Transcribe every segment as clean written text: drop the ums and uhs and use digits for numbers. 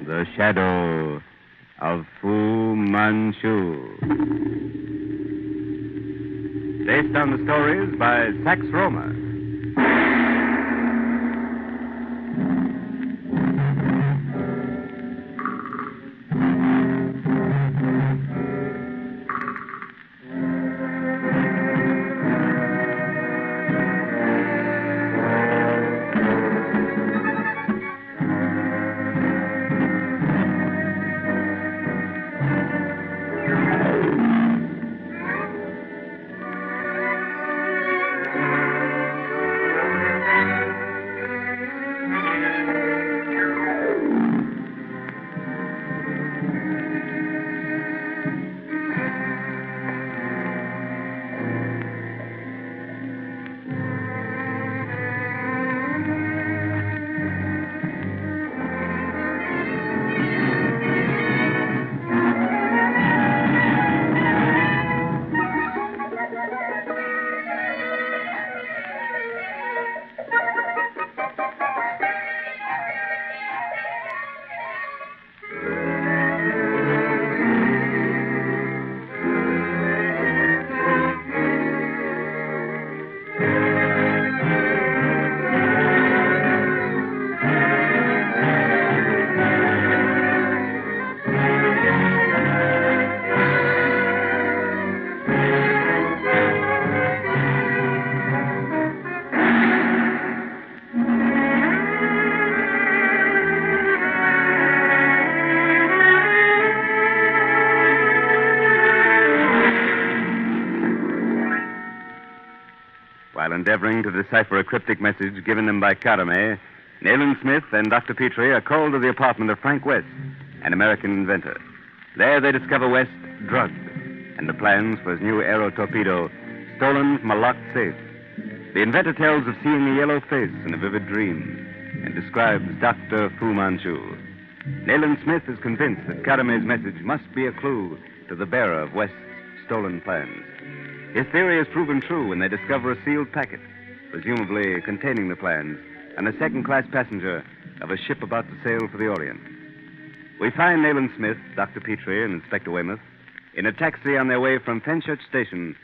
The Shadow of Fu Manchu. Based on the stories by Sax Rohmer. While endeavoring to decipher a cryptic message given them by Karamenehs, Nayland Smith and Dr. Petrie are called to the apartment of Frank West, an American inventor. There they discover West drugged, and the plans for his new aero torpedo stolen from a locked safe. The inventor tells of seeing a yellow face in a vivid dream and describes Dr. Fu Manchu. Nayland Smith is convinced that Karamenehs' message must be a clue to the bearer of West's stolen plans. His theory is proven true when they discover a sealed packet, presumably containing the plans, and a second-class passenger of a ship about to sail for the Orient. We find Nayland Smith, Dr. Petrie, and Inspector Weymouth in a taxi on their way from Fenchurch Station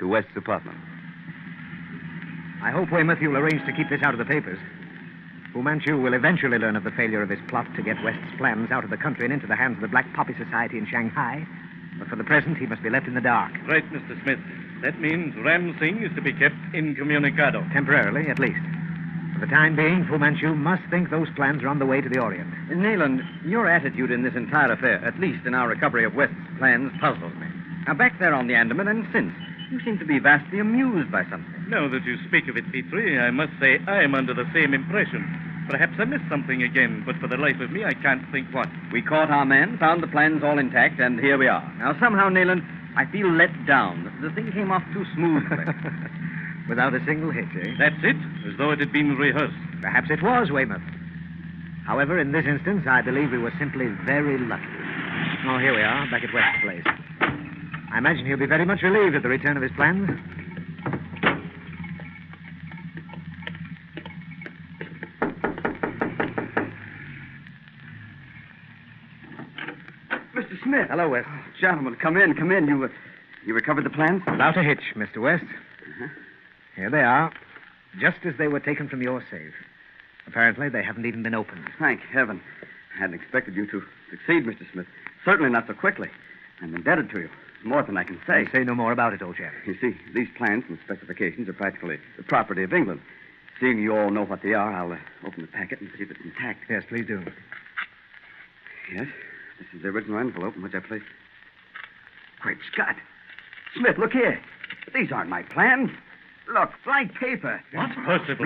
to West's apartment. I hope, Weymouth, you'll arrange to keep this out of the papers. Fu Manchu will eventually learn of the failure of his plot to get West's plans out of the country and into the hands of the Black Poppy Society in Shanghai. But for the present, he must be left in the dark. Right, Mr. Smith. That means Ram Singh is to be kept incommunicado. Temporarily, at least. For the time being, Fu Manchu must think those plans are on the way to the Orient. Nayland, your attitude in this entire affair, at least in our recovery of West's plans, puzzles me. Now, back there on the Andaman and since, you seem to be vastly amused by something. Now that you speak of it, Petrie, I must say I'm under the same impression. Perhaps I missed something again, but for the life of me, I can't think what. We caught our man, found the plans all intact, and here we are. Now, somehow, Nayland, I feel let down. The thing came off too smoothly. Without a single hitch, eh? That's it, as though it had been rehearsed. Perhaps it was, Weymouth. However, in this instance, I believe we were simply very lucky. Oh, here we are, back at West's place. I imagine he'll be very much relieved at the return of his plans. Mr. Smith. Hello, West. Gentlemen, come in. You recovered the plans? Without a hitch, Mr. West. Here they are, just as they were taken from your safe. Apparently, they haven't even been opened. Thank heaven. I hadn't expected you to succeed, Mr. Smith. Certainly not so quickly. I'm indebted to you. More than I can say. Say no more about it, old chap. You see, these plans and specifications are practically the property of England. Seeing you all know what they are, I'll open the packet and see if it's intact. Yes, please do. Yes, this is the original envelope in which I placed... Great Scott! Smith, look here. These aren't my plans. Look, blank paper. What's possible?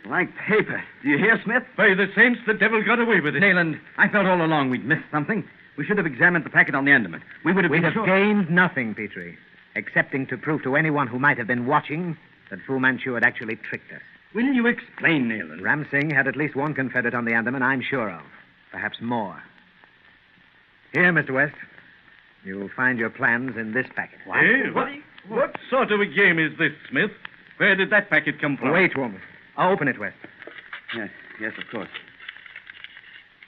Blank paper. Do you hear, Smith? By the saints, the devil got away with it. Nayland, I felt all along we'd missed something. We should have examined the packet on the Andaman. We'd have sure. Gained nothing, Petrie, excepting to prove to anyone who might have been watching that Fu Manchu had actually tricked us. Will you explain, Nayland? Ram Singh had at least one Confederate on the Andaman, I'm sure of. Perhaps more. Here, Mr. West. You'll find your plans in this packet. What sort of a game is this, Smith? Where did that packet come from? Wait, woman. I'll open it, West. Yes, of course.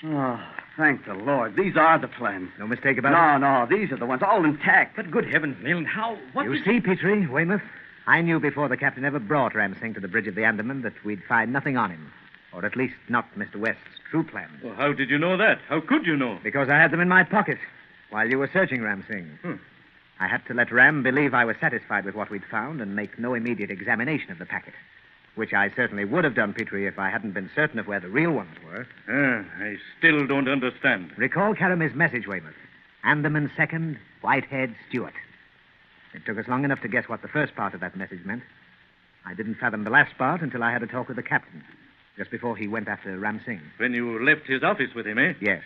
Oh, Thank the Lord. These are the plans. No mistake about it? No. These are the ones, all intact. But good heavens, Nayland, how? What? You see, Petrie, Weymouth, I knew before the captain ever brought Ram Singh to the bridge of the Andaman that we'd find nothing on him. Or at least not Mr. West's true plans. Well, how did you know that? How could you know? Because I had them in my pocket while you were searching Ram Singh. I had to let Ram believe I was satisfied with what we'd found and make no immediate examination of the packet. Which I certainly would have done, Petrie, if I hadn't been certain of where the real ones were. I still don't understand. Recall Karamenehs' message, Weymouth. Andaman second, Whitehead Stewart. It took us long enough to guess what the first part of that message meant. I didn't fathom the last part until I had a talk with the captain, just before he went after Ram Singh. When you left his office with him, eh? Yes.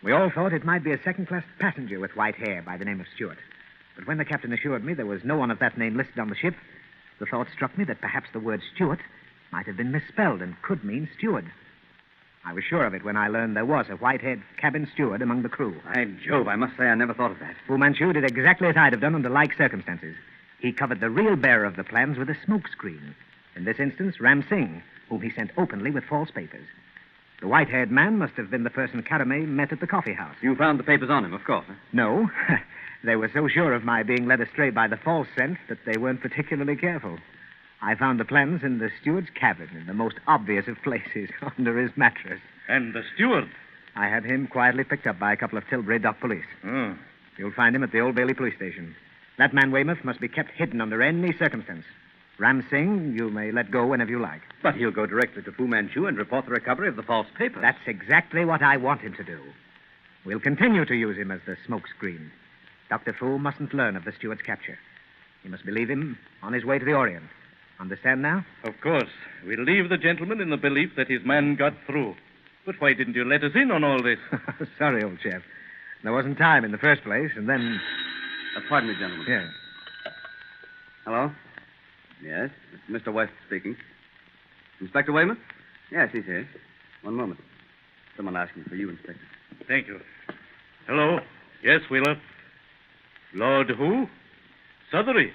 We all thought it might be a second-class passenger with white hair by the name of Stewart. But when the captain assured me there was no one of that name listed on the ship, the thought struck me that perhaps the word Stewart might have been misspelled and could mean steward. I was sure of it when I learned there was a white-haired cabin steward among the crew. By Jove, I must say I never thought of that. Fu Manchu did exactly as I'd have done under like circumstances. He covered the real bearer of the plans with a smoke screen. In this instance, Ram Singh, whom he sent openly with false papers. The white-haired man must have been the person Karamenehs met at the coffee house. You found the papers on him, of course. No. They were so sure of my being led astray by the false scent that they weren't particularly careful. I found the plans in the steward's cabin, in the most obvious of places, under his mattress. And the steward? I had him quietly picked up by a couple of Tilbury dock police. Oh. You'll find him at the Old Bailey police station. That man, Weymouth, must be kept hidden under any circumstance. Ram Singh, you may let go whenever you like. But he'll go directly to Fu Manchu and report the recovery of the false papers. That's exactly what I want him to do. We'll continue to use him as the smokescreen. Dr. Fu mustn't learn of the steward's capture. He must believe him on his way to the Orient. Understand now? Of course. We'll leave the gentleman in the belief that his man got through. But why didn't you let us in on all this? Sorry, old chap. There wasn't time in the first place, and then... Pardon me, gentlemen. Yes. Hello? Yes, it's Mr. West speaking. Inspector Weymouth? Yes, he's here. One moment. Someone asking for you, Inspector. Thank you. Hello? Yes, Wheeler. Lord who? Southery.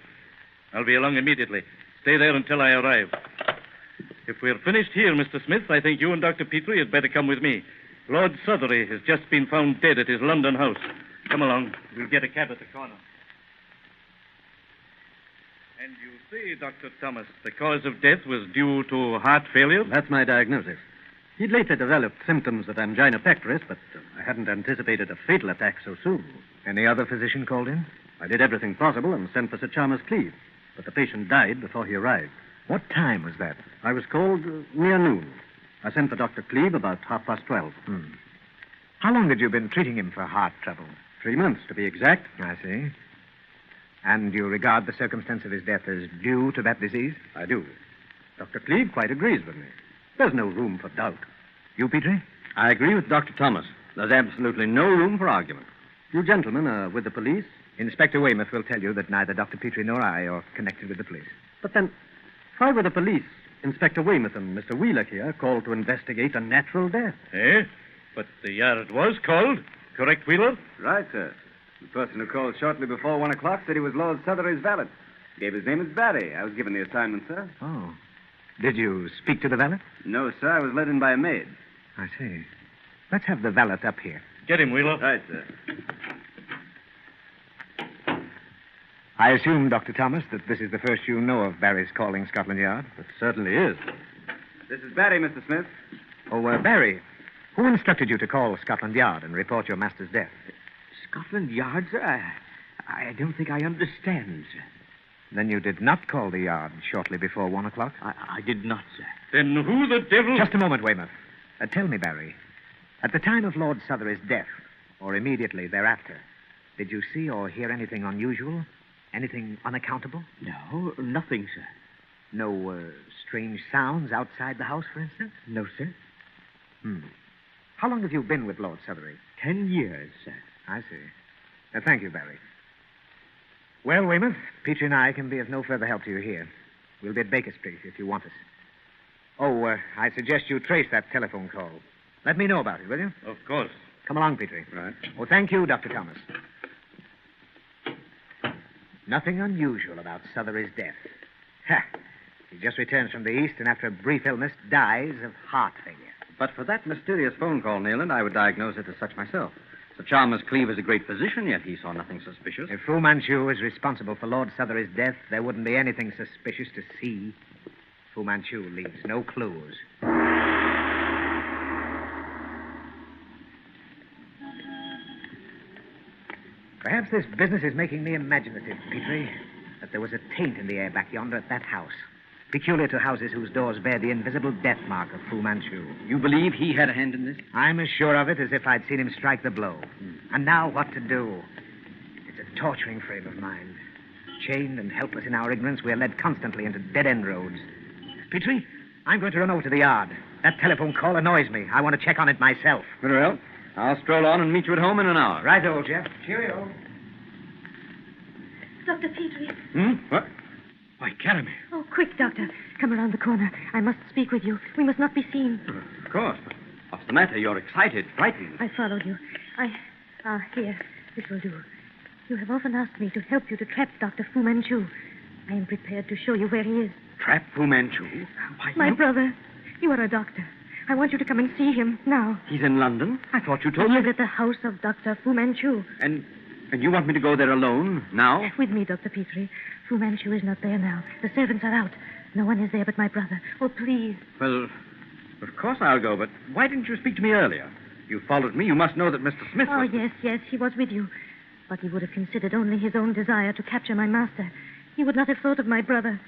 I'll be along immediately. Stay there until I arrive. If we're finished here, Mr. Smith, I think you and Dr. Petrie had better come with me. Lord Southery has just been found dead at his London house. Come along. We'll get a cab at the corner. And you say, Dr. Thomas, the cause of death was due to heart failure? That's my diagnosis. He'd later developed symptoms of angina pectoris, but I hadn't anticipated a fatal attack so soon. Any other physician called in? I did everything possible and sent for Sir Chalmers Cleeve, but the patient died before he arrived. What time was that? I was called near noon. I sent for Dr. Cleeve about 12:30. How long had you been treating him for heart trouble? 3 months, to be exact. I see. And you regard the circumstance of his death as due to that disease? I do. Dr. Cleeve quite agrees with me. There's no room for doubt. You, Petrie? I agree with Dr. Thomas. There's absolutely no room for argument. You gentlemen are with the police? Inspector Weymouth will tell you that neither Dr. Petrie nor I are connected with the police. But then, why were the police, Inspector Weymouth and Mr. Wheeler here, called to investigate a natural death? Eh? But the yard was called. Correct, Wheeler? Right, sir. The person who called shortly before 1 o'clock said he was Lord Southery's valet. Gave his name as Barry. I was given the assignment, sir. Oh. Did you speak to the valet? No, sir. I was let in by a maid. I see. Let's have the valet up here. Get him, Wheeler. Right, sir. I assume, Dr. Thomas, that this is the first you know of Barry's calling Scotland Yard? It certainly is. This is Barry, Mr. Smith. Oh, Barry, who instructed you to call Scotland Yard and report your master's death? Scotland Yard, sir? I don't think I understand, sir. Then you did not call the Yard shortly before 1 o'clock? I did not, sir. Then who the devil... Just a moment, Weymouth. Tell me, Barry, at the time of Lord Southery's death, or immediately thereafter, did you see or hear anything unusual? Anything unaccountable? No, nothing, sir. No strange sounds outside the house, for instance? No, sir. How long have you been with Lord Southery? 10 years, sir. I see. Thank you, Barry. Well, Weymouth, Petrie and I can be of no further help to you here. We'll be at Baker Street if you want us. Oh, I suggest you trace that telephone call. Let me know about it, will you? Of course. Come along, Petrie. Right. Oh, thank you, Dr. Thomas. Nothing unusual about Southery's death. Ha! He just returns from the East and after a brief illness dies of heart failure. But for that mysterious phone call, Nayland, I would diagnose it as such myself. Sir Chalmers Cleaver's a great physician, yet he saw nothing suspicious. If Fu Manchu is responsible for Lord Sothery's death, there wouldn't be anything suspicious to see. Fu Manchu leaves no clues. Perhaps this business is making me imaginative, Petrie. That there was a taint in the air back yonder at that house. Peculiar to houses whose doors bear the invisible death mark of Fu Manchu. You believe he had a hand in this? I'm as sure of it as if I'd seen him strike the blow. And now what to do? It's a torturing frame of mind. Chained and helpless in our ignorance, we're led constantly into dead-end roads. Petrie, I'm going to run over to the yard. That telephone call annoys me. I want to check on it myself. Very well. I'll stroll on and meet you at home in an hour. Right, old Jeff. Cheerio. Dr. Petrie. What? Why, Karamenehs. Oh, quick, Doctor. Come around the corner. I must speak with you. We must not be seen. Of course. But what's the matter? You're excited, frightened. I followed you. Here. This will do. You have often asked me to help you to trap Dr. Fu Manchu. I am prepared to show you where he is. Trap Fu Manchu? Why, My brother. You are a doctor. I want you to come and see him now. He's in London? I thought you He told me. is at the house of Dr. Fu Manchu. And you want me to go there alone, now? With me, Dr. Petrie. Fu Manchu is not there now. The servants are out. No one is there but my brother. Oh, please. Well, of course I'll go, but why didn't you speak to me earlier? You followed me. You must know that Mr. Smith Oh, was... yes, he was with you. But he would have considered only his own desire to capture my master. He would not have thought of my brother.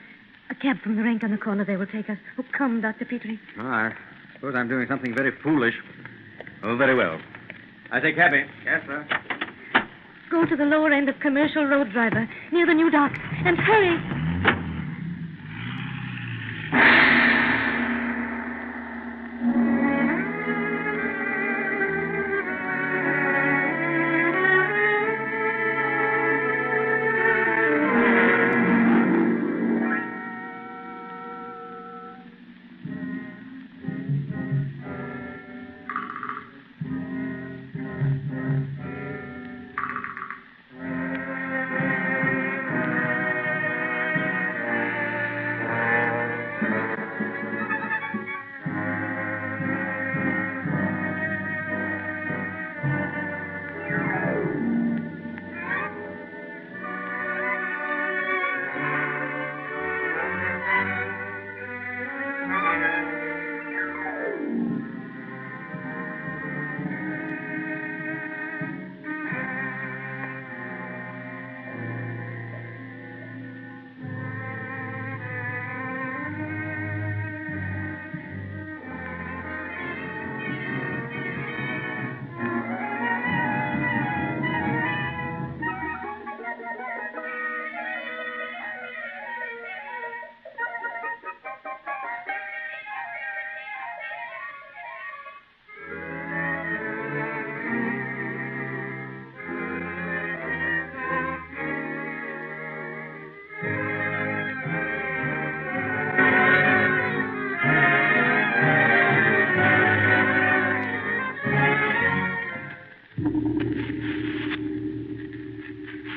A cab from the rank on the corner there will take us. Oh, come, Dr. Petrie. Oh, I suppose I'm doing something very foolish. Oh, very well. I take cabby. Yes, sir. Go to the lower end of Commercial Road, driver, near the new docks. And hurry.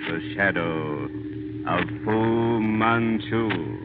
The Shadow of Fu Manchu.